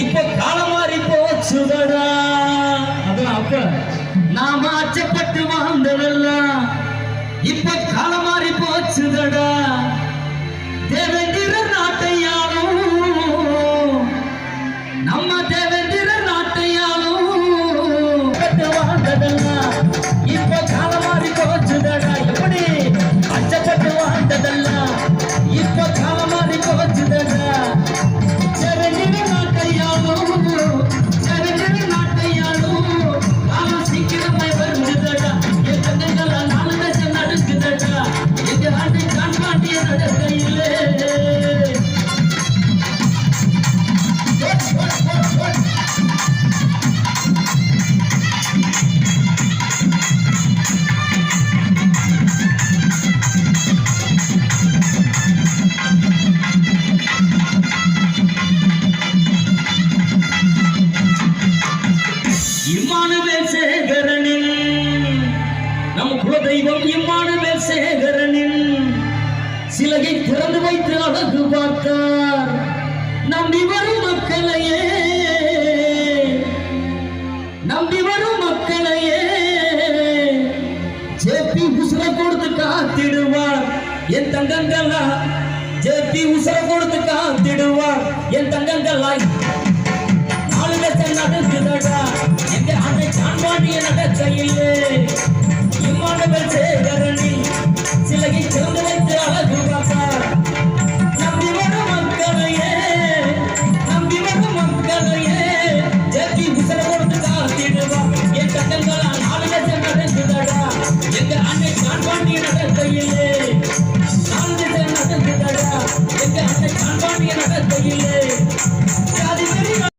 இப்ப காலம் மாறி போச்சுதடா. அதான் அப்ப நாம அச்சப்பட்டு வாழ்ந்ததெல்லாம் இப்ப காலம் மாறி போச்சுதடா. தேவேந்திர நாட்டையாலும் நம்ம தேவேந்திர நாட்டையாலும் வாழ்ந்ததெல்லாம் இப்ப காலம் மாறி போச்சுதடா. எப்படி அச்சப்பட்டு வாழ்ந்ததெல்லாம் இப்ப காலம் மாறி போச்சுதடா. தேவேந்திர நாட்டையாலும் தேவேந்திர நாட்டையாலும் காலம் சீக்கிரமாய் வருதுதடா. என் தங்கங்களா நாலு தேசம் நடக்குதடா. எங்க ஆண்டு காண்பாண்டிய நடக்கையிலே இம்மானுவேல் சேகரனின் நம் குலதெய்வம் இம்மானுவேல் சேகரனின் சிலையை திறந்து வைத்து அழகு பார்த்தார் நம்பி வரும் மக்களையே. நம்பி வரும் மக்களையே ஜேபி உசுர கொடுத்து காத்திடுவார் என் தங்கங்களா. ஜேபி உசுர கொடுத்து காத்திடுவார் என் தங்கங்களா. நாலு லட்சம் நடக்குதடா. எங்க அன்னை காண்பாண்டிய நடக்கையிலே இம்மானுவேல் சேகரன்